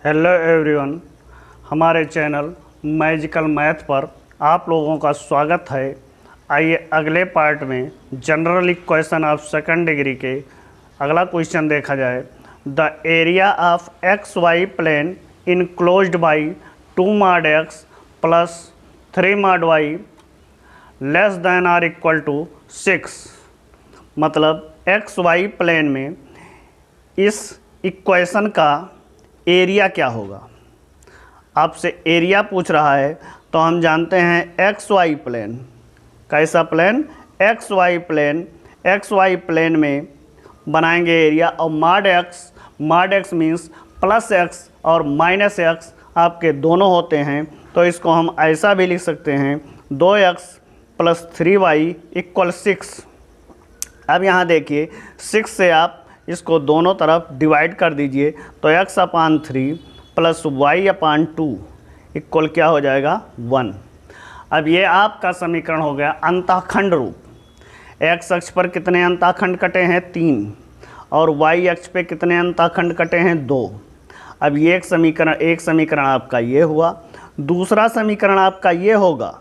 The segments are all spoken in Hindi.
हेलो एवरीवन, हमारे चैनल मैजिकल मैथ पर आप लोगों का स्वागत है। आइए अगले पार्ट में general equation of second degree के अगला क्वेश्चन देखा जाए। The area of x y plane enclosed by 2 mod x plus 3 mod y less than R equal to 6। मतलब एक्स वाई प्लेन में इस इक्वेशन का एरिया क्या होगा। आपसे एरिया पूछ रहा है तो हम जानते हैं एक्स वाई प्लेन। कैसा प्लेन? एक्स वाई प्लेन में बनाएंगे एरिया। और mod x means plus x और माइनस एक्स आपके दोनों होते हैं, तो इसको हम ऐसा भी लिख सकते हैं 2x प्लस 3y इक्वल 6। अब यहाँ देखिए 6 से आप इसको दोनों तरफ डिवाइड कर दीजिए तो x/3 प्लस y/2 इक्वल क्या हो जाएगा 1। अब ये आपका समीकरण हो गया अंतःखंड रूप। x अक्ष पर कितने अंतःखंड कटे हैं 3 और y अक्ष पे कितने अंतःखंड कटे हैं 2। अब ये एक समीकरण आपका ये हुआ। दूसरा समीकरण आपका ये होगा,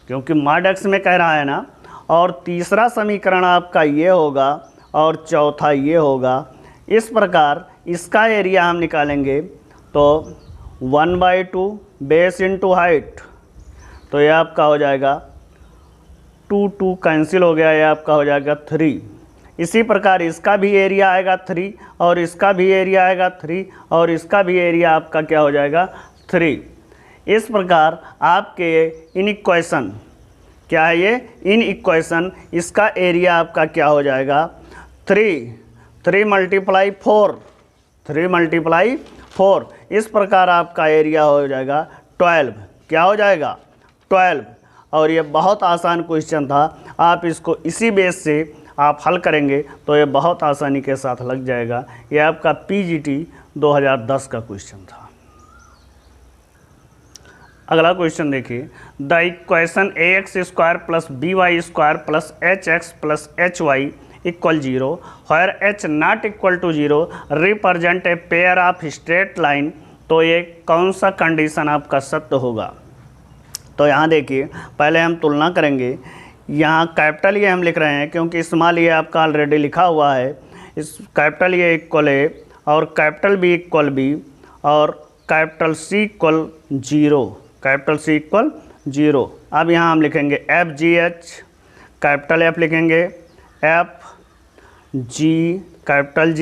क्योंकि मॉड एक्स में कह रहा है ना। और तीसरा समीकरण आपका ये होगा और चौथा ये होगा। इस प्रकार इसका एरिया हम निकालेंगे तो 1/2 बेस इंटू हाइट, तो ये आपका हो जाएगा 2 कैंसिल हो गया, ये आपका हो जाएगा 3। इसी प्रकार इसका भी एरिया आएगा 3 और इसका भी एरिया आएगा 3 और इसका भी एरिया आपका क्या हो जाएगा 3। इस प्रकार आपके इन इक्वेशन क्या है, ये इन इक्वेशन इसका एरिया आपका क्या हो जाएगा 3 मल्टीप्लाई 4। इस प्रकार आपका एरिया हो जाएगा 12। क्या हो जाएगा 12। और ये बहुत आसान क्वेश्चन था। आप इसको इसी बेस से आप हल करेंगे तो ये बहुत आसानी के साथ लग जाएगा। ये आपका PGT 2010 का क्वेश्चन था। अगला क्वेश्चन देखिए। The equation ax² plus by² plus hx plus hy equal 0 where h not equal to 0 represent a pair of straight line. तो ये कौन सा कंडीशन आपका सत्य होगा? तो यहाँ देखिए, पहले हम तुलना करेंगे। यहाँ कैपिटल ये हम लिख रहे हैं क्योंकि स्मॉल ये आपका ऑलरेडी लिखा हुआ है। इस कैपिटल ये इक्वल ए और कैपिटल बी इक्वल बी और capital C equal 0। Capital C equal 0। अब यहाँ हम लिखेंगे FGH, कैपिटल F लिखेंगे, F G कैपिटल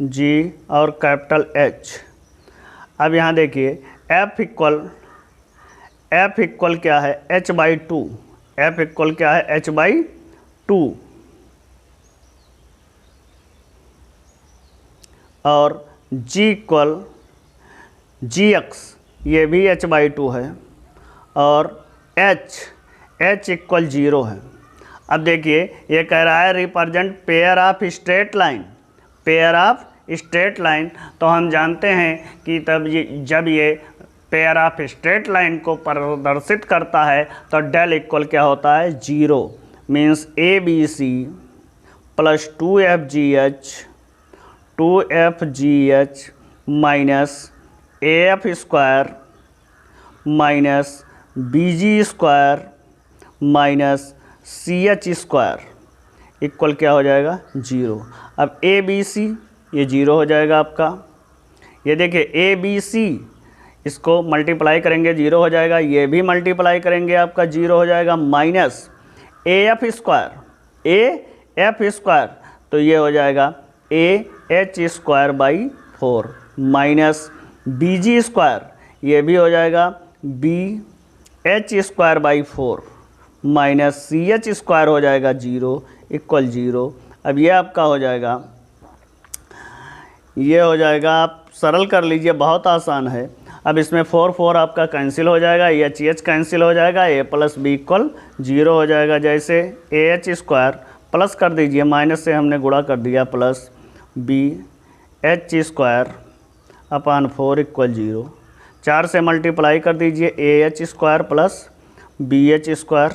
G और कैपिटल H। अब यहाँ देखिए F इक्वल क्या है h/2। F इक्वल क्या है h/2 और G इक्वल Gx, ये भी h/2 है और H इक्वल 0 है। अब देखिए ये कह रहा है represent pair of straight line. तो हम जानते हैं कि जब ये पेयर ऑफ स्ट्रेट लाइन को प्रदर्शित करता है तो डेल इक्वल क्या होता है 0। Means ABC plus 2FGH minus AF² minus BG² minus CH² equal क्या हो जाएगा 0। अब ABC ये 0 हो जाएगा आपका। ये देखिए ABC इसको मल्टीप्लाई करेंगे 0 हो जाएगा, ये भी मल्टीप्लाई करेंगे आपका 0 हो जाएगा, माइनस AF², तो ये हो जाएगा AH²/4 माइनस BG², ये भी हो जाएगा BH²/4 माइनस CH² हो जाएगा 0 इक्वल 0। अब ये आपका हो जाएगा, ये हो जाएगा, आप सरल कर लीजिए, बहुत आसान है। अब इसमें 4 आपका कैंसिल हो जाएगा, HH कैंसिल हो जाएगा, A प्लस B इक्वल 0 हो जाएगा। जैसे AH² प्लस कर दीजिए, माइनस से हमने गुणा कर दिया, प्लस BH²/4 इक्वल 0। 4 से मल्टीप्लाई कर दीजिए, AH² plus BH²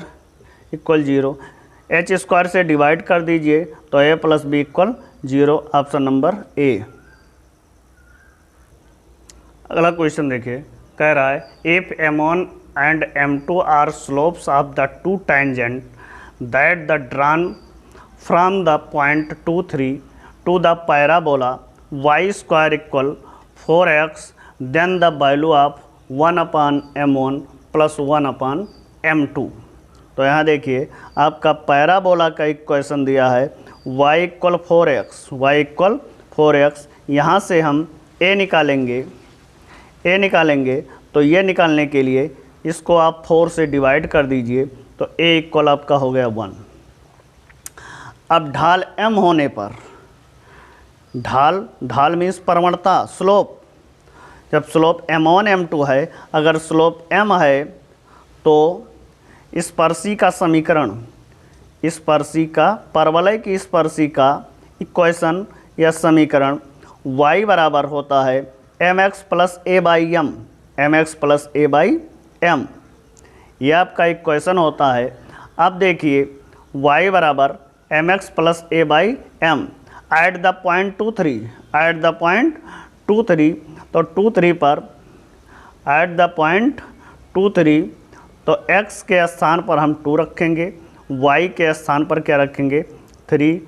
equal 0। H² से डिवाइड कर दीजिए तो A plus B equal 0। Option number A। अगला क्वेश्चन देखिए, कह रहा है if m1 and m2 are slopes of the two tangent that the drawn from the point 2 3 to the parabola y square equal 4x, then the value of 1/m1 plus 1/m2। तो यहाँ देखिए आपका पैराबोला का इक्वेशन दिया है y इक्वल 4x, यहाँ से हम a निकालेंगे तो ये निकालने के लिए इसको आप 4 से डिवाइड कर दीजिए, तो a इक्वल आपका हो गया 1। अब ढाल m होने पर, ढाल मीन्स प्रवणता, स्लोप, जब स्लोप m1 m2 है, अगर स्लोप m है तो स्पर्शी का समीकरण, परवलय की स्पर्शी का इक्वेशन या समीकरण y बराबर होता है mx plus a by m, यह आपका इक्वेशन होता है। अब देखिए y बराबर mx plus a by m at the point 2 3, तो 2 3 पर एट द पॉइंट 2 3, तो x के स्थान पर हम 2 रखेंगे, y के स्थान पर क्या रखेंगे 3,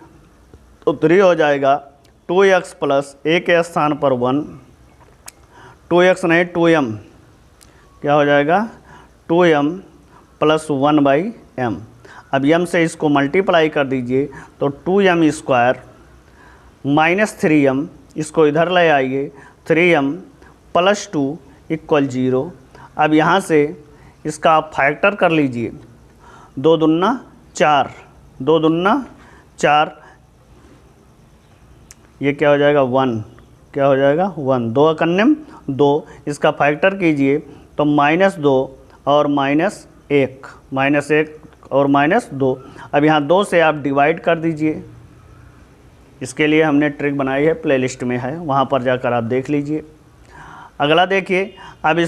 तो 3 हो जाएगा 2x प्लस a के स्थान पर 1, 2x नहीं 2m, क्या हो जाएगा 2m प्लस 1/m। अब m से इसको मल्टीप्लाई कर दीजिए तो 2m स्क्वायर माइनस 3m, इसको इधर ले आइए, 3m प्लस 2 इक्वल 0। अब यहाँ से इसका आप फैक्टर कर लीजिए, 2 दूना 4, ये क्या हो जाएगा 1, क्या हो जाएगा 1, 2 एकन्यम 2, इसका फैक्टर कीजिए तो -2 और -1 और -2। अब यहाँ 2 से आप डिवाइड कर दीजिए, इसके लिए हमने ट्रिक बनाई है, प्लेलिस्ट में है, वहाँ पर जाकर आप देख लीजिए। अगला देखिए, अब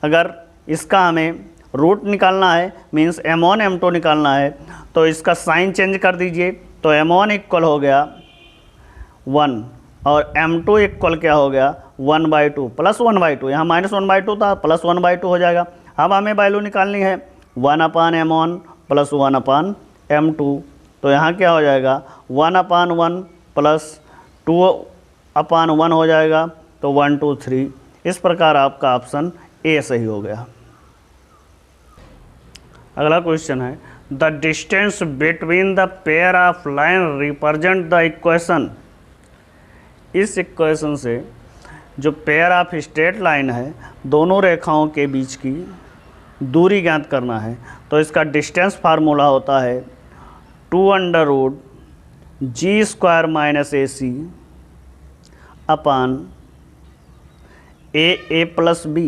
अगर इसका हमें रूट निकालना है, मीन्स m1 m2 निकालना है, तो इसका साइन चेंज कर दीजिए, तो m1 इक्वल हो गया 1 और m2 इक्वल क्या हो गया 1/2 प्लस 1/2, यहाँ -1/2 था, प्लस 1/2 हो जाएगा। अब हमें वैल्यू निकालनी है 1/m1 प्लस 1/m2, तो यहाँ क्या हो जाएगा 1/1 प्लस 2/1 हो जाएगा, तो 1 2 3। इस प्रकार आपका ऑप्शन ए सही हो गया। अगला क्वेश्चन है the distance between the pair of line represent the equation. इस इक्वेशन से जो पेयर ऑफ स्ट्रेट लाइन है, दोनों रेखाओं के बीच की दूरी ज्ञात करना है, तो इसका डिस्टेंस फार्मूला होता है 2√g² - AC upon a plus b,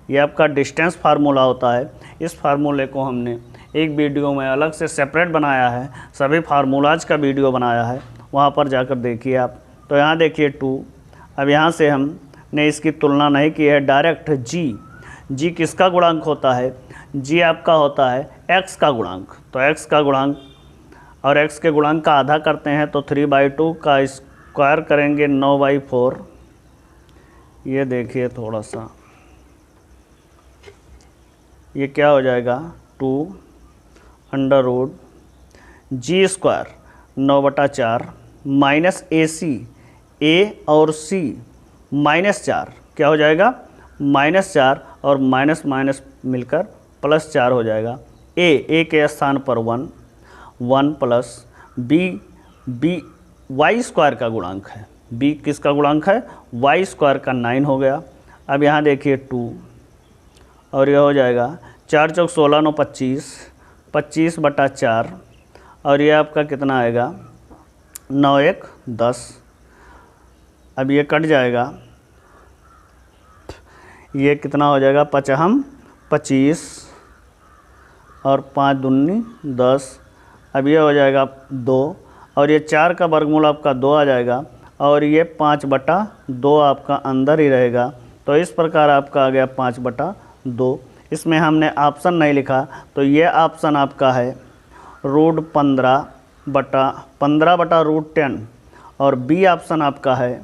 ये आपका डिस्टेंस फार्मूला होता है। इस फार्मूले को हमने एक वीडियो में अलग से सेपरेट बनाया है, सभी फार्मूलाज का वीडियो बनाया है, वहाँ पर जाकर देखिए आप। तो यहाँ देखिए 2, अब यहाँ से हमने इसकी तुलना नहीं की है, डायरेक्ट g किसका गुणांक होता है, g आपका होता है x का गुणांक, तो x का गुणांक और x के गुणांक का आधा करते हैं तो 3/2 का स्क्वायर करेंगे 9/4। ये देखिए थोड़ा सा, ये क्या हो जाएगा 2√g² 9/4 माइनस AC, A और C -4, क्या हो जाएगा -4 और माइनस मिलकर +4 हो जाएगा। A के स्थान पर 1 प्लस B y² का गुणांक है, b किसका गुणांक है y² का 9 हो गया। अब यहाँ देखिए 2 और यह हो जाएगा 4 चौक 16 9 25, 25/4 और ये आपका कितना आएगा 9 1 10। अब ये कट जाएगा, ये कितना हो जाएगा 5 25 और 5 दूनी 10। अब ये हो जाएगा 2 और ये 4 का वर्गमूल आपका 2 आ जाएगा और ये 5/2 आपका अंदर ही रहेगा। तो इस प्रकार आपका आ गया 5/2। इसमें हमने ऑप्शन नहीं लिखा, तो ये ऑप्शन आपका है √15/√10 और बी ऑप्शन आपका है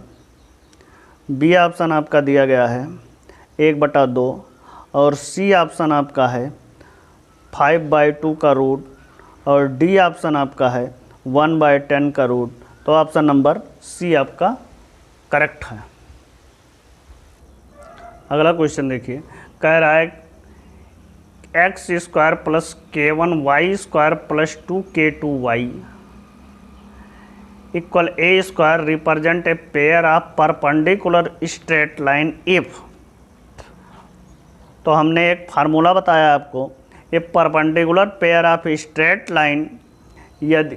बी ऑप्शन आपका दिया गया है 1/2 और सी ऑप्शन आपका है 5/2 का रूट और डी ऑप्शन आपका है 1/10 का रूट। तो ऑप्शन नंबर सी आपका करेक्ट है। अगला क्वेश्चन देखिए, कह रहा है x² प्लस k1y² प्लस 2k2y equal a² represent a pair of perpendicular straight line if. तो हमने एक फार्मूला बताया आपको, a perpendicular pair of straight line यदि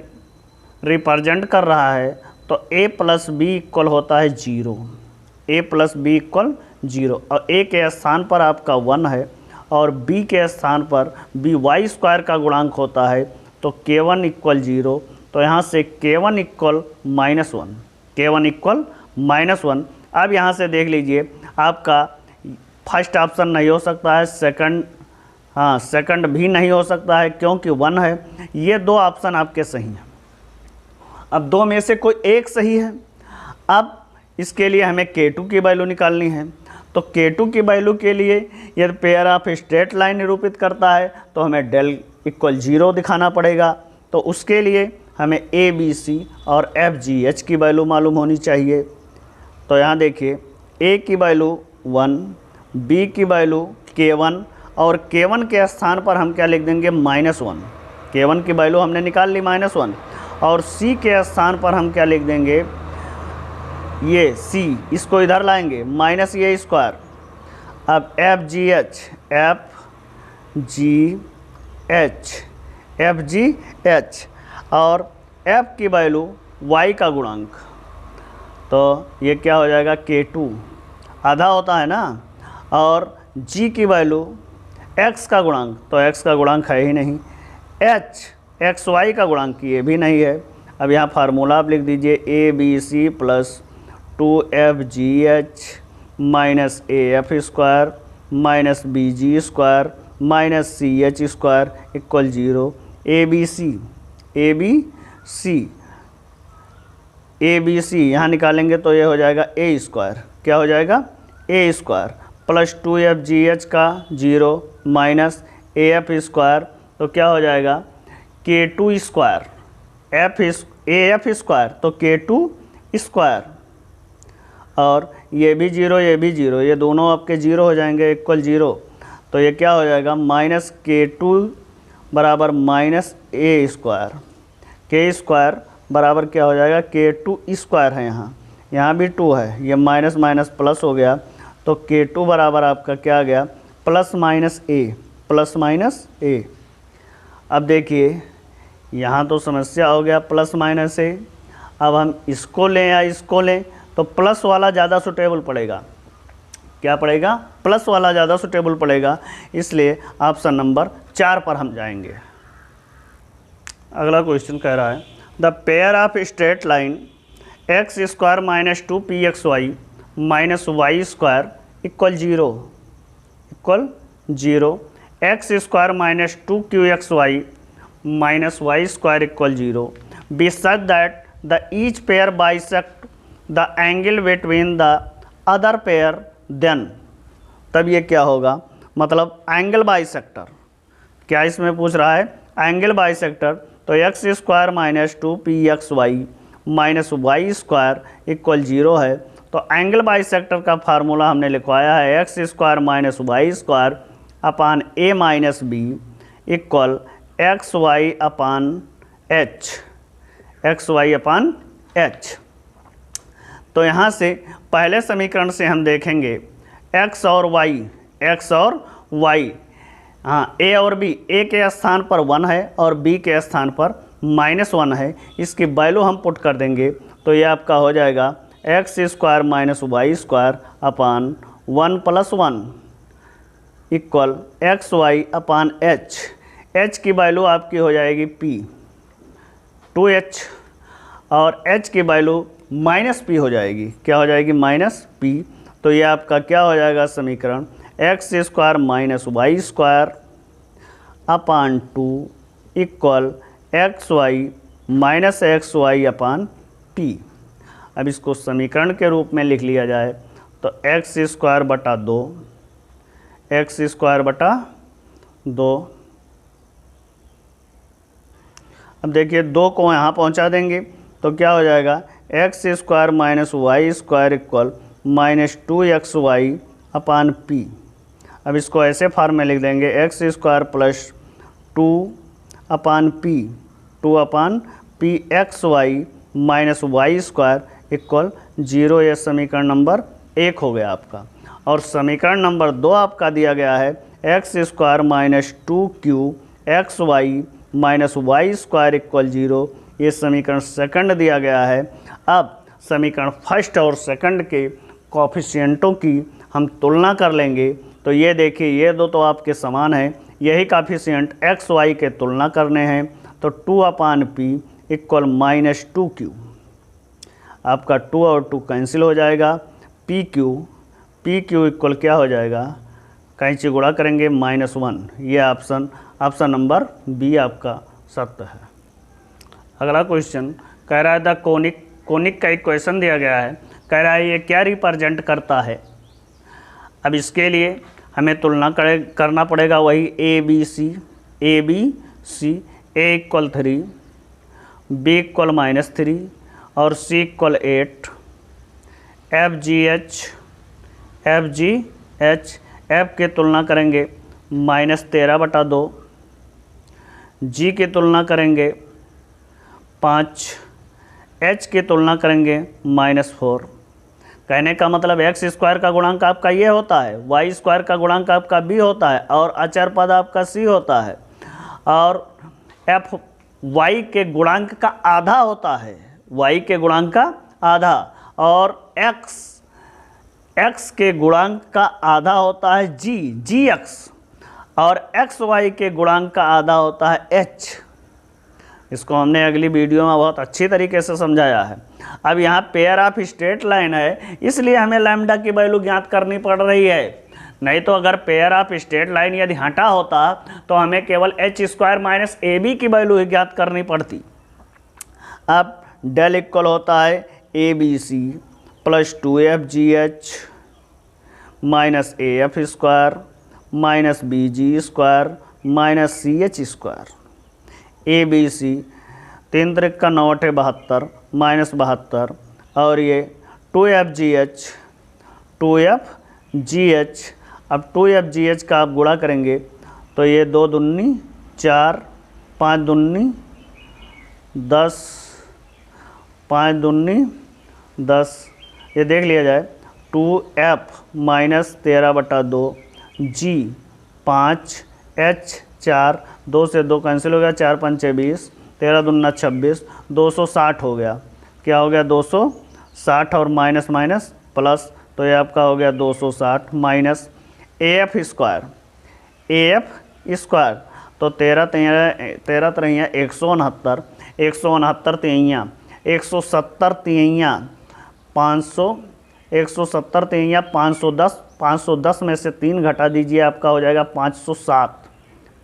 रिप्रेजेंट कर रहा है तो a प्लस बी इक्वल होता है 0, a प्लस बी इक्वल 0 और a के स्थान पर आपका 1 है और b के स्थान पर by² का गुणांक होता है तो k1 इक्वल 0। तो यहाँ से k1 इक्वल -1, k1 इक्वल -1। अब यहाँ से देख लीजिए, आपका फर्स्ट ऑप्शन नहीं हो सकता है, सेकंड भी नहीं हो सकता है क्योंकि 1 है। ये दो ऑप्शन आपके सही हैं। अब दो में से कोई एक सही है। अब इसके लिए हमें k2 की वैल्यू निकालनी है। तो k2 की वैल्यू के लिए यदि पेयर ऑफ स्ट्रेट लाइन निरूपित करता है तो हमें डेल इक्वल 0 दिखाना पड़ेगा। तो उसके लिए हमें ए बी सी और एफ जी एच की वैल्यू मालूम होनी चाहिए। तो यहाँ देखिए, ए की वैल्यू 1, बी की वैल्यू k1 और k1 के स्थान पर हम क्या लिख देंगे -1। k1 की वैल्यू हमने निकाल ली -1 और c के स्थान पर हम क्या लिख देंगे, ये c, इसको इधर लाएंगे -a²। अब एफ जी एच और f की वैल्यू y का गुणांक, तो ये क्या हो जाएगा k2 आधा होता है ना, और g की वैल्यू x का गुणांक, तो x का गुणांक है ही नहीं, xy का गुणांक ये भी नहीं है। अब यहाँ फार्मूला आप लिख दीजिए ABC plus 2FGH minus AF² minus BG² minus CH² equal 0। ABC यहाँ निकालेंगे तो ये हो जाएगा A², क्या हो जाएगा A² प्लस 2FGH का 0 माइनस AF², तो क्या हो जाएगा k2², AF² तो k2², और ये भी 0 ये भी 0, ये दोनों आपके 0 हो जाएंगे इक्वल 0। तो ये क्या हो जाएगा -k2 बराबर -a², k² बराबर क्या हो जाएगा k2² है, यहाँ भी 2 है, ये माइनस माइनस प्लस हो गया। तो k2 बराबर आपका क्या आ गया +-a। अब देखिए यहाँ तो समस्या हो गया +-a। अब हम इसको लें या इसको लें तो प्लस वाला ज़्यादा सूटेबल पड़ेगा। क्या पड़ेगा? प्लस वाला ज़्यादा सूटेबल पड़ेगा, इसलिए ऑप्शन नंबर 4 पर हम जाएंगे। अगला क्वेश्चन कह रहा है the pair of straight line x² - 2pxy minus y² equal 0, x² minus 2qxy minus y² equal 0 be such that the each pair bisect the angle between the other pair, then. तब ये क्या होगा, मतलब एंगल बाइसेक्टर। क्या इसमें पूछ रहा है? Angle bisector. तो x² minus 2pxy minus y² equal 0 है। तो एंगल बाइसेक्टर का फार्मूला हमने लिखवाया है x² minus y² upon a minus b equal xy upon h। तो यहाँ से पहले समीकरण से हम देखेंगे x और y, हाँ a और b, a के स्थान पर 1 है और b के स्थान पर -1 है। इसकी वैल्यू हम पुट कर देंगे तो ये आपका हो जाएगा x² माइनस y² अपान 1 + 1 इक्वल xy अपान h की वैल्यू आपकी हो जाएगी p 2h और h की वैल्यू -p हो जाएगी। क्या हो जाएगी? -p। तो ये आपका क्या हो जाएगा समीकरण x² माइनस y² अपान 2 इक्वल xy माइनस xy अपान p। अब इसको समीकरण के रूप में लिख लिया जाए तो एक्स स्क्वायर बटा 2, एक्स स्क्वायर बटा 2। अब देखिए 2 को यहाँ पहुँचा देंगे तो क्या हो जाएगा, x square minus y square equal minus 2xy upon P. अब इसको ऐसे फॉर्म में लिख देंगे, x square plus 2 upon P, 2 upon P x y minus y square equal 0। ये समीकरण नंबर 1 हो गया आपका। और समीकरण नंबर 2 आपका दिया गया है, x square minus 2q x y minus y square equal 0। ये समीकरण सेकंड दिया गया है। अब समीकरण फर्स्ट और सेकंड के कोफिशिएंटों की हम तुलना कर लेंगे। तो ये देखिए, ये दो तो आपके समान हैं, यही कोफिशिएंट एक्स वाई के तुलना करने हैं। तो 2 upon P equal minus 2q, आपका 2 और 2 कैंसिल हो जाएगा, पी क्यू इक्वल क्या हो जाएगा, कैंची गुणा करेंगे -1। ये ऑप्शन नंबर बी आपका सत्य है। अगला क्वेश्चन कह रहा है द कोनिक का एक क्वेश्चन दिया गया है, कह रहा है ये क्या रिप्रेजेंट करता है। अब इसके लिए हमें तुलना करना पड़ेगा वही A B C, A equal 3, B equal -3 और C equal 8, F G H, F की तुलना करेंगे -13/2, जी की तुलना करेंगे 5, एच की तुलना करेंगे -4। कहने का मतलब एक्स स्क्वायर का गुणांक आपका ये होता है, वाई स्क्वायर का गुणांक आपका बी होता है और अचर पद आपका सी होता है, और एफ वाई के गुणांक का आधा होता है, वाई के गुणांक का आधा, और एक्स के गुणांक का आधा होता है जी एक्स, और एक्स वाई के गुणांक का आधा होता है एच। इसको हमने अगली वीडियो में बहुत अच्छी तरीके से समझाया है। अब यहाँ पेयर ऑफ स्ट्रेट लाइन है, इसलिए हमें लैम्डा की वैल्यू ज्ञात करनी पड़ रही है। नहीं तो अगर पेयर ऑफ स्ट्रेट लाइन यदि हटा होता तो हमें केवल H square minus A B की वैल्यू ही ज्ञात करनी पड़ती। अब डेल इक्वल होता है A B C plus 2f G H minus A F square minus B G square minus C H square. A B C 3 3 का 9 8 72 -72, और ये 2f जी एच। अब 2f जी एच का आप गुणा करेंगे तो ये 2 दूनी 4, 5 दूनी 10, 5 दूनी 10, ये देख लिया जाए। 2f -13/2 जी 5 एच 4, 2 से 2 कैंसिल हो गया, 4 5 20, 13 दूना 26, 260 हो गया। क्या हो गया 260 और माइनस माइनस प्लस, तो ये आपका हो गया 260 माइनस ए एफ स्क्वायर, तो 13 3 169, 169 3 170 3 500, 170 3 510, 510 में से 3 घटा दीजिए, आपका हो जाएगा 507,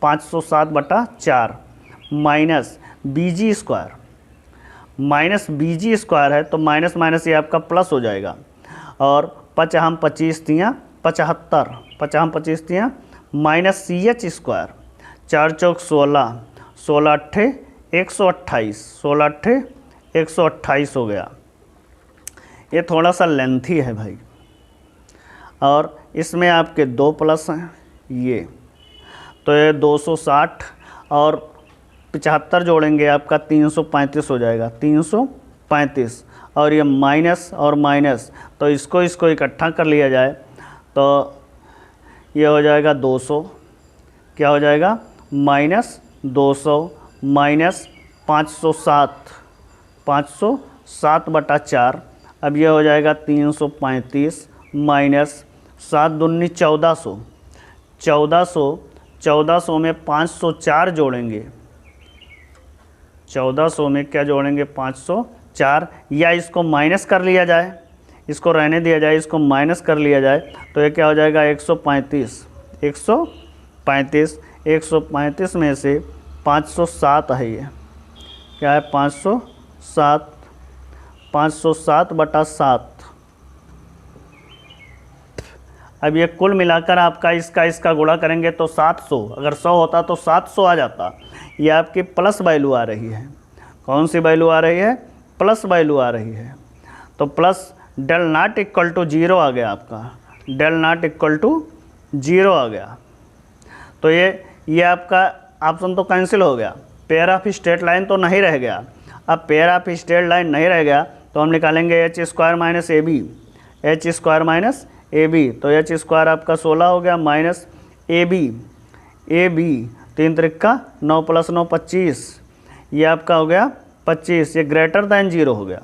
507/4 माइनस बी जी स्क्वायर, है तो माइनस माइनस ये आपका प्लस हो जाएगा। और 5 25 75, 5 25 माइनस सी एच स्क्वायर, 4 चौक 16, 16 अट्ठे 128, 16 अट्ठे 128 हो गया। ये थोड़ा सा लेंथी है भाई, और इसमें आपके 2 प्लस हैं ये, तो ये 260 और 75 जोड़ेंगे आपका 335 हो जाएगा, 335, और ये माइनस और माइनस, तो इसको इकट्ठा कर लिया जाए तो ये हो जाएगा 200, क्या हो जाएगा -200 माइनस 507/4, अब ये हो जाएगा 335 माइनस 7 दूनी 1400, 1400 में 504 जोड़ेंगे, 1400 में क्या जोड़ेंगे 504, या इसको माइनस कर लिया जाए, इसको रहने दिया जाए, इसको माइनस कर लिया जाए तो ये क्या हो जाएगा 135, 135 में से 507 है, ये क्या है 507/7, अब ये कुल मिलाकर आपका इसका गुणा करेंगे तो 700, अगर 100 होता तो 700 आ जाता। ये आपकी प्लस वैल्यू आ रही है। कौन सी वैल्यू आ रही है? प्लस वैल्यू आ रही है। तो plus del not equal to 0 आ गया आपका, डेल नॉट इक्वल टू 0 आ गया। तो ये आपका ऑप्शन तो कैंसिल हो गया, पेयर ऑफ स्ट्रेट लाइन तो नहीं रह गया। अब पेयर ऑफ स्ट्रेट लाइन नहीं रह गया तो हम निकालेंगे H square minus A B, H square minus A B. तो एच स्क्वायर आपका 16 हो गया माइनस ए बी 3 त्रिक्का 9 + 9 25, ये आपका हो गया 25। ये ग्रेटर दैन 0 हो गया।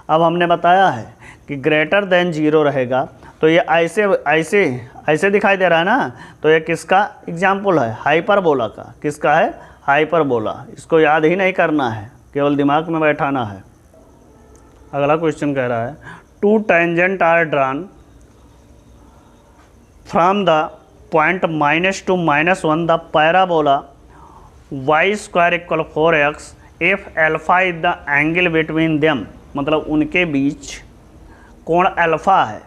अब हमने बताया है कि ग्रेटर दैन 0 रहेगा तो ये ऐसे दिखाई दे रहा है ना, तो ये किसका एग्जाम्पल है? हाइपरबोला का। किसका है? हाइपरबोला। इसको याद ही नहीं करना है, केवल दिमाग में बैठाना है। अगला क्वेश्चन कह रहा है 2 tangent are drawn from the point -2 -1 the parabola y square equal 4x if alpha is the angle between them. मतलब उनके बीच कोण अल्फा है।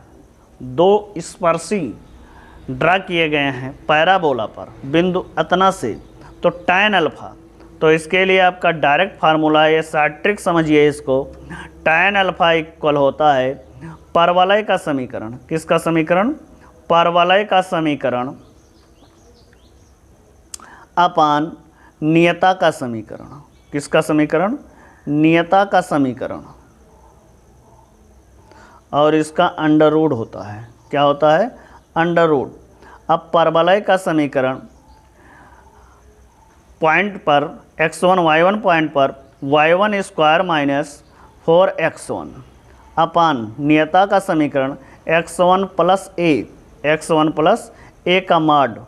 दो स्पर्शी ड्रा किए गए हैं पैराबोला पर बिंदु अतना से, तो tan अल्फा। तो इसके लिए आपका डायरेक्ट फार्मूला है, ये शॉर्ट ट्रिक समझिए इसको। tan अल्फा इक्वल होता है परवलय का समीकरण। किसका समीकरण? परवलय का समीकरण अपान नियता का समीकरण। किसका समीकरण? नियता का समीकरण। और इसका अंडर रूट होता है। क्या होता है? Under root. अब परवलय का समीकरण पॉइंट पर x1 y1 पॉइंट पर y1 स्क्वायर माइनस 4x1 अपान नियता का समीकरण x1 प्लस a का मॉड।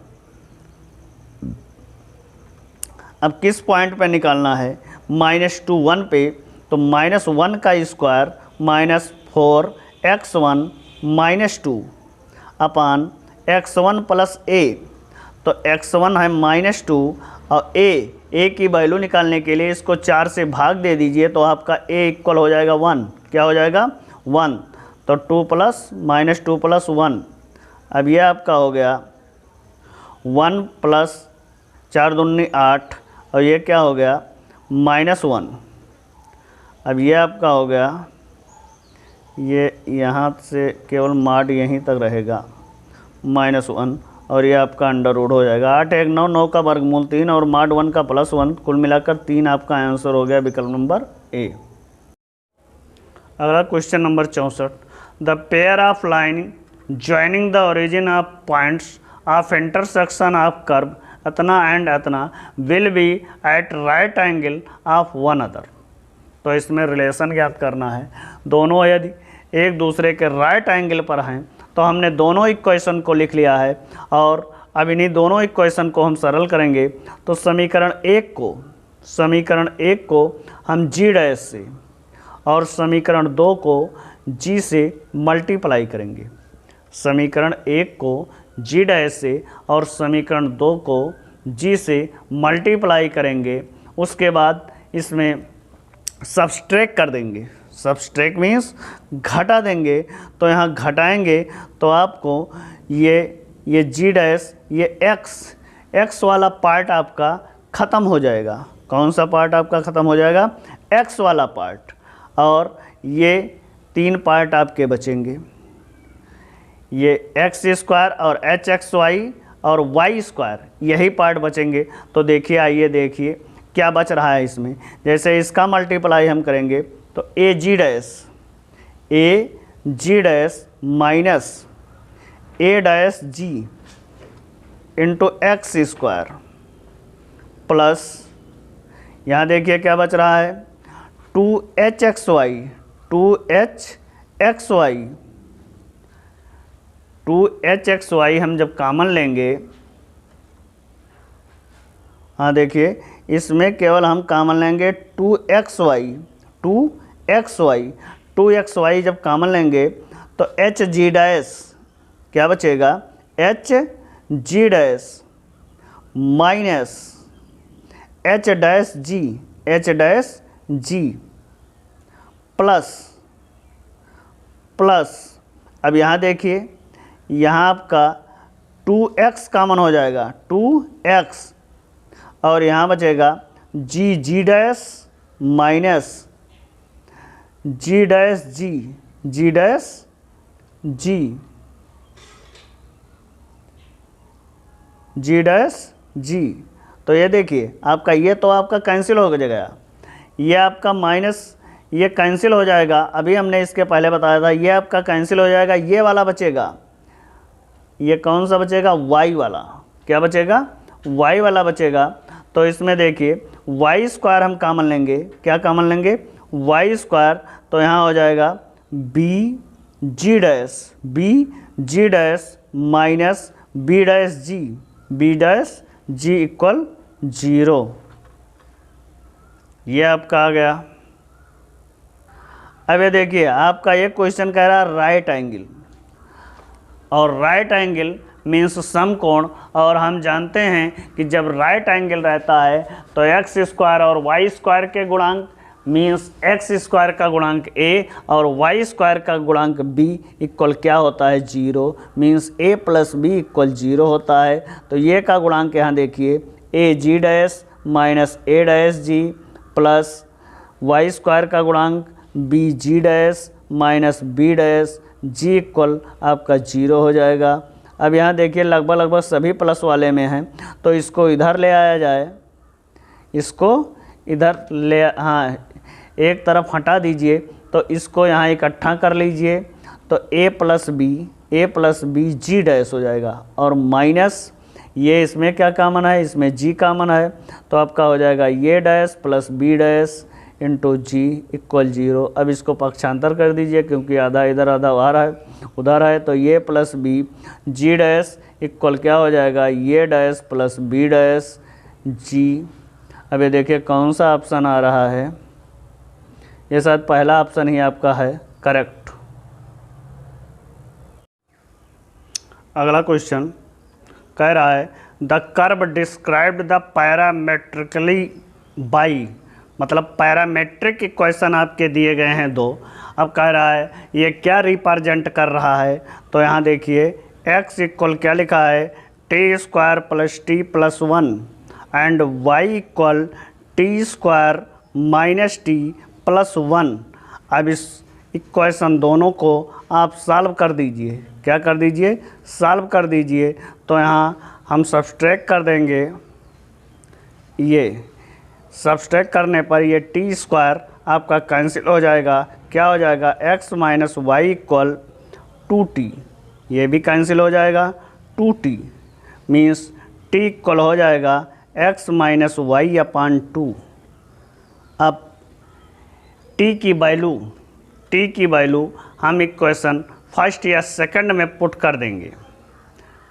अब किस पॉइंट पे निकालना है? -2 1 पे, तो -1 का square minus 4x1 -2 upon x1 plus a। तो x1 है -2 और a की वैल्यू निकालने के लिए इसको 4 से भाग दे दीजिए तो आपका a इक्वल हो जाएगा 1। क्या हो जाएगा? 1। तो 2 + 1। अब ये आपका हो गया 1 + 4 दूनी 8 और ये क्या हो गया? -1। अब ये आपका हो गया, ये यहाँ से केवल मॉड यहीं तक रहेगा -1 और ये आपका अंडर रूट हो जाएगा। 8 1 9 9 का वर्गमूल 3 और मॉड 1 का +1, कुल मिलाकर 3 आपका आंसर हो गया विकल्प नंबर ए। अगला question number 64, the pair of line joining the origin of points of intersection of curve अतना एंड अतना will be at right angle of one other. तो इसमें रिलेशन ज्ञात करना है। दोनों यदि एक दूसरे के राइट एंगल पर हैं तो हमने दोनों इक्वेशन को लिख लिया है और अब इन्हीं दोनों इक्वेशन को हम सरल करेंगे। तो समीकरण एक को हम g डैश से और समीकरण 2 को g से मल्टीप्लाई करेंगे। समीकरण 1 को g डैश से और समीकरण 2 को g से मल्टीप्लाई करेंगे। उसके बाद इसमें सब्सट्रैक्ट कर देंगे। सब्सट्रैक्ट मीन्स घटा देंगे। तो यहाँ घटाएंगे तो आपको ये g डैश, ये x वाला पार्ट आपका ख़त्म हो जाएगा। कौन सा पार्ट आपका ख़त्म हो जाएगा? x वाला पार्ट। और ये 3 पार्ट आपके बचेंगे, ये x स्क्वायर और hxy और y स्क्वायर, यही पार्ट बचेंगे। तो देखिए, आइए देखिए क्या बच रहा है इसमें। जैसे इसका मल्टीप्लाई हम करेंगे तो a g dash minus a dash g into x square plus, यहाँ देखिए क्या बच रहा है, 2hxy 2hxy हम जब कॉमन लेंगे, हाँ देखिए इसमें केवल हम कॉमन लेंगे 2xy जब कॉमन लेंगे तो hg डैश क्या बचेगा, hg dash minus h dash g plus. अब यहाँ देखिए यहाँ आपका 2x कॉमन हो जाएगा, 2x, और यहाँ बचेगा जी डैश माइनस जी डैश जी डैश जी डैश जी। तो ये देखिए आपका ये तो आपका कैंसिल हो गया, ये आपका माइनस ये कैंसिल हो जाएगा। अभी हमने इसके पहले बताया था, ये आपका कैंसिल हो जाएगा, ये वाला बचेगा, ये कौन सा बचेगा, y वाला। क्या बचेगा, y वाला बचेगा। तो इसमें देखिए वाई स्क्वायर हम कॉमन लेंगे, क्या कॉमन लेंगे, वाई स्क्वायर। तो यहाँ हो जाएगा B G dash minus B dash G equal 0। ये आपका आ गया। अब ये देखिए आपका ये क्वेश्चन कह रहा है राइट एंगल, और राइट एंगल मीन्स समकोण, और हम जानते हैं कि जब राइट एंगल रहता है तो एक्स स्क्वायर और वाई स्क्वायर के गुणांक मीन्स एक्स स्क्वायर का गुणांक a और वाई स्क्वायर का गुणांक b इक्वल क्या होता है, 0। Means a plus B equal 0 होता है। तो ये का गुणांक यहाँ देखिए a G dash minus a dash G plus Y square का गुणांक b G dash minus b dash G equal आपका 0 हो जाएगा। अब यहाँ देखिए लगभग सभी प्लस वाले में हैं, तो इसको इधर ले आया जाए, इसको इधर ले, हाँ एक तरफ हटा दीजिए, तो इसको यहाँ इकट्ठा कर लीजिए। तो a plus B G dash हो जाएगा, और माइनस ये इसमें क्या कॉमन है, इसमें g कॉमन है। तो आपका हो जाएगा ये dash plus B dash into G equal 0। अब इसको पक्षांतर कर दीजिए, क्योंकि आधा इधर आधा उधर है। तो ये plus B G dash equal क्या हो जाएगा, ये डैश प्लस बी डैश जी। अब ये देखिए कौन सा ऑप्शन आ रहा है, ये शायद पहला ऑप्शन ही आपका है करेक्ट। अगला क्वेश्चन कह रहा है the curve described the parametrically by, मतलब पैरामेट्रिक इक्वेशन आपके दिए गए हैं 2। अब कह रहा है ये क्या रिप्रेजेंट कर रहा है। तो यहाँ देखिए x इक्वल क्या लिखा है, T square plus T plus 1 and y equal T square minus T plus 1। अब इस इक्वेशन दोनों को आप सॉल्व कर दीजिए, क्या कर दीजिए, सॉल्व कर दीजिए। तो यहाँ हम सब्सट्रैक्ट कर देंगे, ये सब्सट्रैक्ट करने पर ये टी स्क्वायर आपका कैंसिल हो जाएगा, क्या हो जाएगा, x minus Y equal 2t, ये भी कैंसिल हो जाएगा 2t। मीन्स t इक्वल हो जाएगा x माइनस वाई अपान 2। अब t की वैल्यू हम इक्वेशन फर्स्ट या सेकंड में पुट कर देंगे।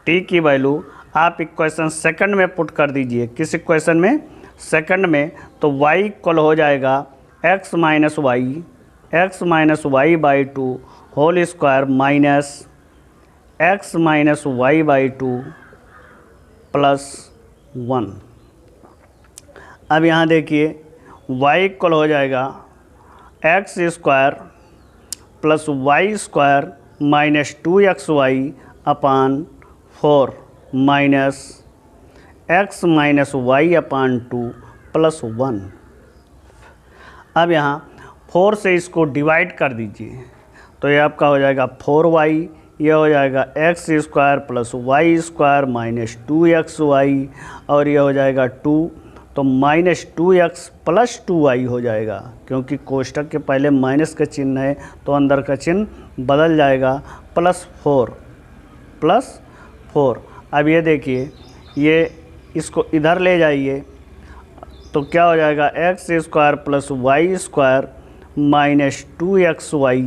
t की वैल्यू आप इक्वेशन सेकंड में पुट कर दीजिए, किस इक्वेशन में, सेकंड में। तो y इक्वल हो जाएगा x minus Y by 2 whole square minus x minus Y by 2 plus 1। अब यहाँ देखिए y इक्वल हो जाएगा x square plus Y square minus 2xy upon 4 minus x minus Y upon 2 plus 1। अब यहाँ 4 से इसको डिवाइड कर दीजिए, तो ये आपका हो जाएगा 4y, ये हो जाएगा x square plus Y square minus 2xy, और ये हो जाएगा 2, तो माइनस 2x प्लस 2y हो जाएगा, क्योंकि कोष्टक के पहले माइनस का चिन्ह है तो अंदर का चिन्ह बदल जाएगा, प्लस 4। अब ये देखिए ये इसको इधर ले जाइए, तो क्या हो जाएगा x square plus Y square minus 2xy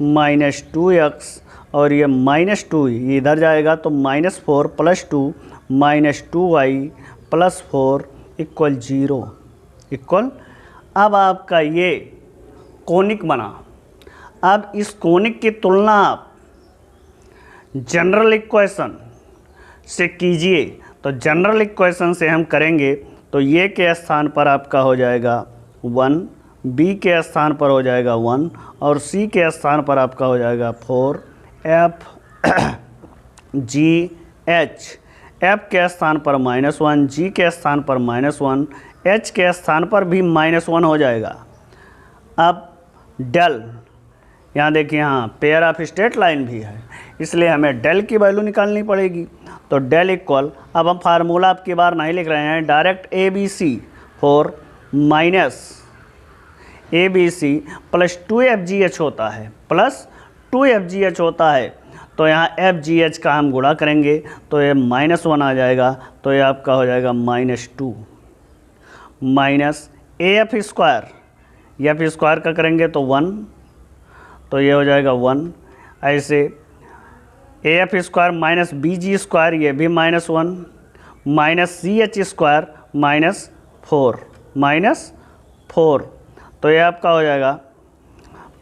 minus 2x, और ये माइनस 2 ये इधर जाएगा, तो minus 4 plus 2 minus 2y plus 4 equal 0 equal. अब आपका ये कोनिक बना। अब इस कोनिक की तुलना आप जनरल इक्वेशन से कीजिए। तो जनरल इक्वेशन से हम करेंगे तो ये के स्थान पर आपका हो जाएगा 1, बी के स्थान पर हो जाएगा 1, और सी के स्थान पर आपका हो जाएगा 4, एफ जी एच, एफ के स्थान पर -1, जी के स्थान पर -1, एच के स्थान पर भी -1 हो जाएगा। अब डेल, यहाँ देखिए, यहाँ पेयर ऑफ स्ट्रेट लाइन भी है, इसलिए हमें डेल की वैल्यू निकालनी पड़ेगी। तो डेल इक्वल, अब हम फार्मूला अब की बार नहीं लिख रहे हैं, direct A B C for minus A B C plus 2FGH होता है, प्लस 2FGH होता है। तो यहाँ FGH का हम गुणा करेंगे तो ये -1 आ जाएगा, तो ये आपका हो जाएगा -2 minus AF square, F square का करेंगे तो 1, तो ये हो जाएगा 1। ऐसे AF square minus BG square, ये भी -1, माइनस CH स्क्वायर -4, तो ये आपका हो जाएगा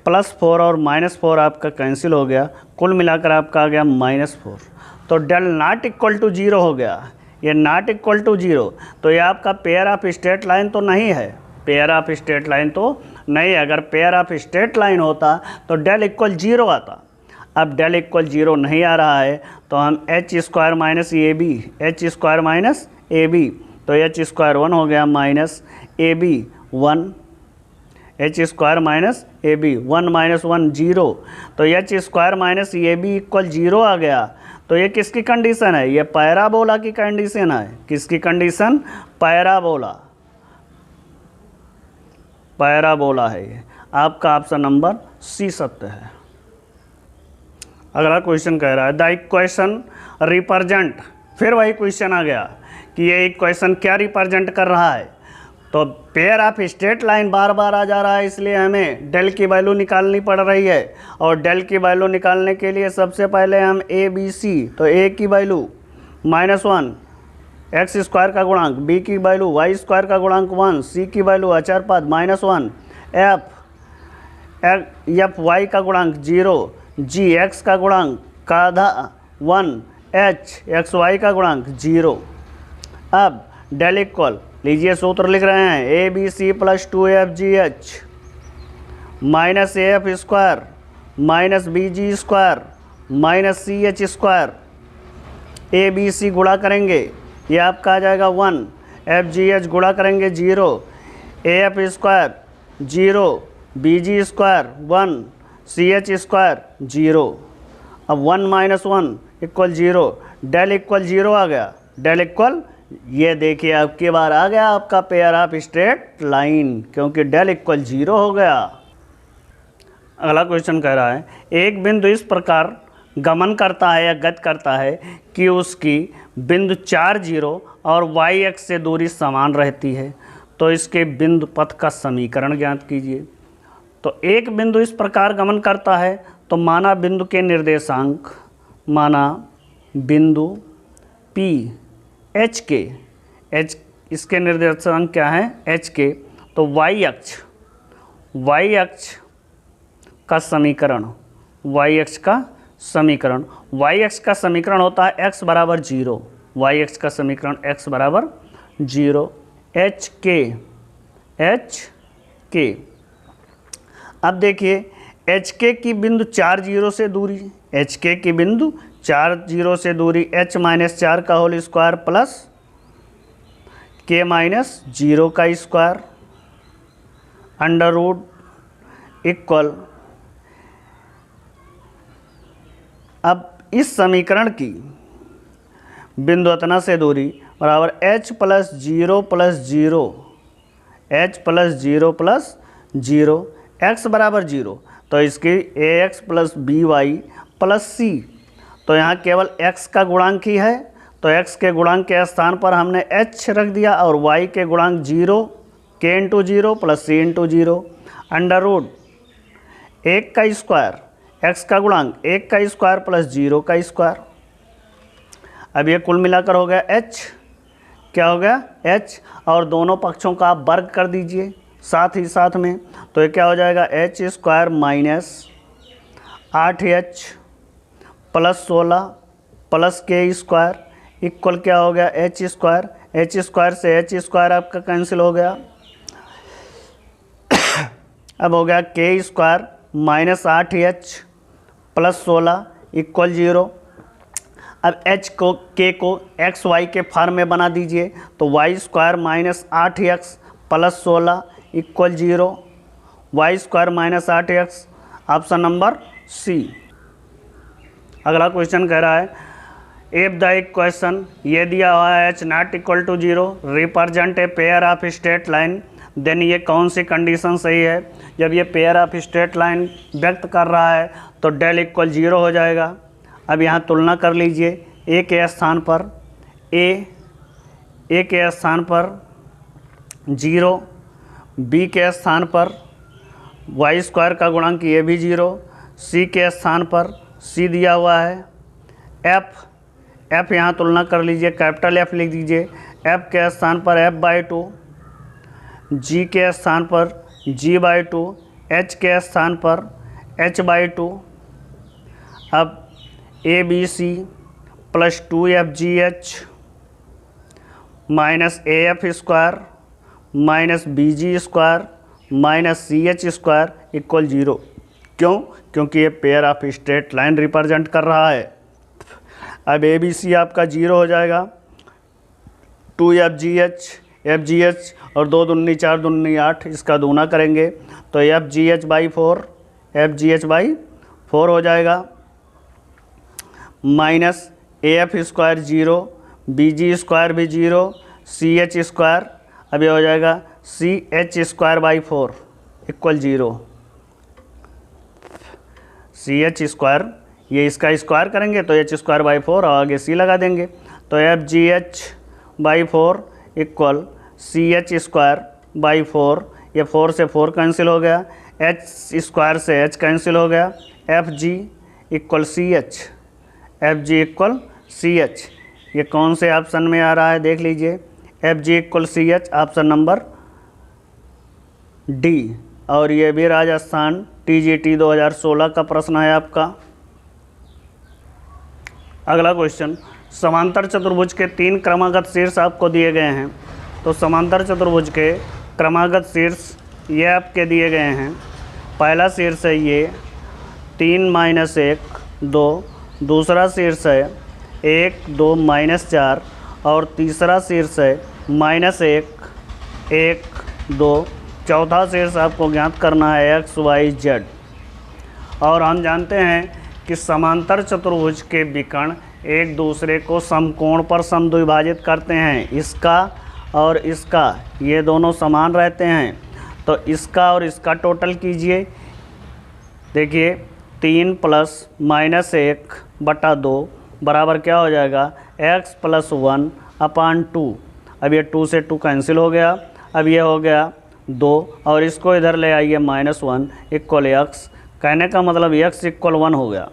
+4 और -4 आपका कैंसिल हो गया, कुल मिलाकर आपका आ गया -4। तो डेल नॉट इक्वल टू 0 हो गया, ये नॉट इक्वल टू 0, तो ये आपका पेयर ऑफ स्ट्रेट लाइन तो नहीं है, पेयर ऑफ स्ट्रेट लाइन तो नहीं है। अगर पेयर ऑफ स्ट्रेट लाइन होता तो डेल इक्वल 0 आता। अब डेल इक्वल 0 नहीं आ रहा है, तो हम H square minus A B, H square minus A B, तो एच स्क्वायर 1 हो गया minus A B 1, H square minus A B 1 - 1 0, तो H square minus A B equal 0 आ गया। तो ये किसकी कंडीशन है? ये पैराबोला की कंडीशन है। किसकी कंडीशन? पैराबोला, पैराबोला है ये। आपका ऑप्शन नंबर सी सत्य है। अगला क्वेश्चन कह रहा है द इक्वेशन रिप्रेजेंट, फिर वही क्वेश्चन आ गया कि ये इक्वेशन क्या रिप्रेजेंट कर रहा है। तो पेयर ऑफ स्ट्रेट लाइन बार बार आ जा रहा है, इसलिए हमें डेल की वैल्यू निकालनी पड़ रही है। और डेल की वैल्यू निकालने के लिए सबसे पहले हम ए बी सी, तो ए की वैल्यू -1 एक्स स्क्वायर का गुणांक, बी की वैल्यू वाई स्क्वायर का गुणांक 1, सी की वैल्यू अचर पद -1, एफ वाई का गुणांक 0, जी एक्स का गुणांक का आधा 1, एच एक्स वाई का गुणांक 0। अब डेल इक्वल, लीजिए सूत्र लिख रहे हैं, A B C plus 2FGH minus AF square minus BG square minus CH square, A B C गुणा करेंगे ये आपका आ जाएगा 1, FGH गुणा करेंगे 0, AF square 0, BG square 1, CH square 0। अब 1 - 1 इक्वल 0, डेल इक्वल 0 आ गया। डेल इक्वल, ये देखिए आपकी बार आ गया आपका पेयर ऑफ स्ट्रेट लाइन, क्योंकि डेल इक्वल 0 हो गया। अगला क्वेश्चन कह रहा है एक बिंदु इस प्रकार गमन करता है या गति करता है कि उसकी बिंदु 4 0 और y अक्ष से दूरी समान रहती है, तो इसके बिंदु पथ का समीकरण ज्ञात कीजिए। तो एक बिंदु इस प्रकार गमन करता है, तो माना बिंदु के निर्देशांक, माना बिंदु P एच के, एच इसके निर्देशांक क्या है? एच के, तो y अक्ष का समीकरण, y अक्ष का समीकरण, y अक्ष का समीकरण होता है x बराबर 0, y अक्ष का समीकरण x बराबर 0, एच के। अब देखिए एच के की बिंदु 4 0 से दूरी, एच के की बिंदु 4 0 से दूरी h - 4 का होल स्क्वायर प्लस k - 0 का स्क्वायर अंडर रूट इक्वल। अब इस समीकरण की बिंदु अतना से दूरी बराबर h + 0 + 0, h + 0 + 0, x बराबर 0, तो इसकी ax + by + c, तो यहाँ केवल x का गुणांक ही है, तो x के गुणांक के स्थान पर हमने h रख दिया और y के गुणांक 0, k × 0 + c × 0 अंडर रूट 1 का स्क्वायर, x का गुणांक 1 का स्क्वायर + 0 का स्क्वायर। अब ये कुल मिलाकर हो गया h, क्या हो गया? h, और दोनों पक्षों का आप वर्ग कर दीजिए साथ ही साथ में, तो ये क्या हो जाएगा? h square minus 8h + 16 + k square equal क्या हो गया? h स्क्वायर, h स्क्वायर से h स्क्वायर आपका कैंसिल हो गया। अब हो गया k square minus 8h + 16 equal 0। अब h को k को एक्स वाई के फॉर्म में बना दीजिए, तो Y square minus 8x plus 16 equal 0, Y square minus 8x, option number C. अगला क्वेश्चन कह रहा है इफ द इक्वेशन ये दिया हुआ है h not equal to 0 represent a pair of straight line, then ये कौन सी कंडीशन सही है। जब ये पेयर ऑफ स्ट्रेट लाइन व्यक्त कर रहा है तो डेल इक्वल 0 हो जाएगा। अब यहाँ तुलना कर लीजिए, ए के स्थान पर ए के स्थान पर 0, बी के स्थान पर वाई स्क्वायर का गुणांक ये भी 0, सी के स्थान पर सी दिया हुआ है, एफ यहाँ तुलना कर लीजिए, कैपिटल एफ लिख दीजिए, एफ के स्थान पर f/2, जी के स्थान पर g/2, एच के स्थान पर h/2। अब ABC plus 2FGH minus AF square minus BG square minus CH square equal 0। क्यों? क्योंकि ये pair of straight line represent कर रहा है। अब ABC आपका 0 हो जाएगा, 2FGH और 2 दूनी 4 दूनी 8, इसका दूना करेंगे तो FGH/4 हो जाएगा, minus AF square 0, BG square भी 0, CH स्क्वायर अब ये हो जाएगा CH स्क्वायर/4 इक्वल 0। CH स्क्वायर ये इसका स्क्वायर करेंगे तो H स्क्वायर/4 और आगे C लगा देंगे, तो FGH/4 इक्वल CH स्क्वायर/4, ये 4 से 4 कैंसिल हो गया, H स्क्वायर से H कैंसिल हो गया, FG इक्वल CH, ये कौन से ऑप्शन में आ रहा है देख लीजिए, FG equal CH option number D. और ये भी राजस्थान TGT 2016 का प्रश्न है आपका। अगला क्वेश्चन, समांतर चतुर्भुज के 3 क्रमागत शीर्ष आपको दिए गए हैं। तो समांतर चतुर्भुज के क्रमागत शीर्ष ये आपके दिए गए हैं। पहला शीर्ष है ये 3 - 1 2, दूसरा शीर्ष है 1 2 -4 और तीसरा शीर्ष है -1 1 2। चौथा शीर्ष आपको ज्ञात करना है x y z। और हम जानते हैं कि समांतर चतुर्भुज के विकर्ण एक दूसरे को समकोण पर समद्विभाजित करते हैं। इसका और इसका ये दोनों समान रहते हैं, तो इसका और इसका टोटल कीजिए। देखिए 3 + -1/2 बराबर क्या हो जाएगा, x + 1/2। अब ये 2 से 2 कैंसिल हो गया, अब ये हो गया 2 और इसको इधर ले आइए -1 इक्वल x। कहने का मतलब x इक्वल 1 हो गया।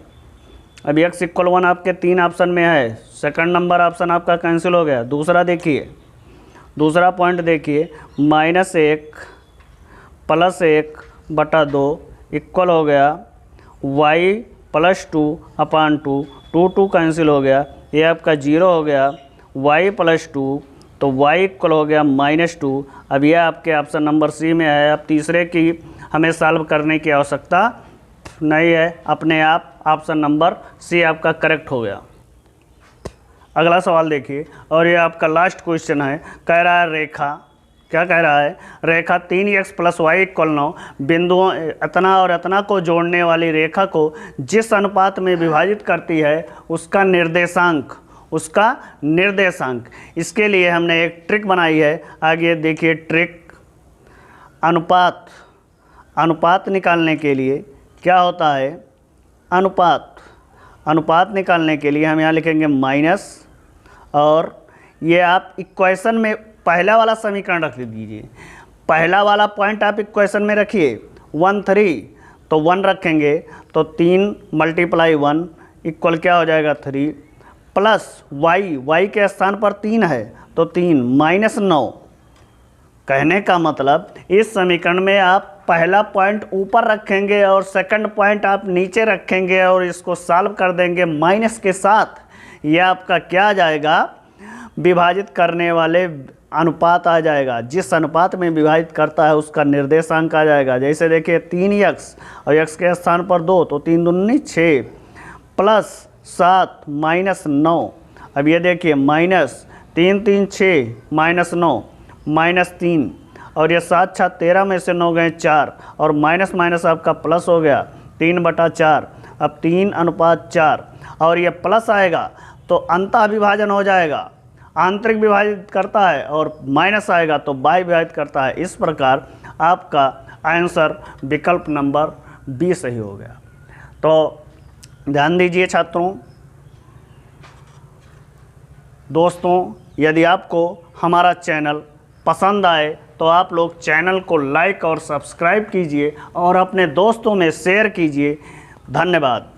अब x इक्वल 1 आपके 3 ऑप्शन में है, सेकंड नंबर ऑप्शन आपका कैंसिल हो गया। दूसरा देखिए, दूसरा पॉइंट देखिए, -1 + 1/2 इक्वल हो गया y + 2/2, 2 कैंसिल हो गया, ये आपका 0 हो गया, y + 2 तो y इक्वल हो गया -2। अब यह आपके ऑप्शन नंबर सी में है। अब तीसरे की हमें सॉल्व करने की आवश्यकता नहीं है, अपने आप ऑप्शन नंबर सी आपका करेक्ट हो गया। अगला सवाल देखिए, और ये आपका लास्ट क्वेश्चन है। कह रहा है रेखा, क्या कह रहा है, रेखा 3x + y = 9 बिंदुओं इतना और इतना को जोड़ने वाली रेखा को जिस अनुपात में विभाजित करती है उसका निर्देशांक। इसके लिए हमने एक ट्रिक बनाई है, आगे देखिए ट्रिक। अनुपात निकालने के लिए क्या होता है, अनुपात निकालने के लिए हम यहाँ लिखेंगे माइनस, और ये आप इक्वेशन में पहला वाला समीकरण रख दीजिए। पहला वाला पॉइंट आप इक्वेशन में रखिए 1 3, तो 1 रखेंगे तो 3 × 1 इक्वल क्या हो जाएगा 3, प्लस y के स्थान पर 3 है तो 3 -9। कहने का मतलब इस समीकरण में आप पहला पॉइंट ऊपर रखेंगे और सेकंड पॉइंट आप नीचे रखेंगे और इसको सॉल्व कर देंगे माइनस के साथ। यह आपका क्या आ जाएगा, विभाजित करने वाले अनुपात आ जाएगा। जिस अनुपात में विभाजित करता है उसका निर्देशांक आ जाएगा। जैसे देखिए 3x और x के स्थान पर 2 तो 3 दूनी 6 प्लस 7 माइनस 9। अब ये देखिए माइनस 3 3 6 माइनस 9 माइनस 3, और ये 7 6 13 में से 9 गए 4, और माइनस माइनस आपका प्लस हो गया 3/4। अब 3:4, और ये प्लस आएगा तो अंतः विभाजन हो जाएगा, आंतरिक विभाजित करता है, और माइनस आएगा तो बाह्य विभाजित करता है। इस प्रकार आपका आंसर विकल्प नंबर बी सही हो गया। तो ध्यान दीजिए छात्रों, दोस्तों, यदि आपको हमारा चैनल पसंद आए तो आप लोग चैनल को लाइक और सब्सक्राइब कीजिए और अपने दोस्तों में शेयर कीजिए। धन्यवाद।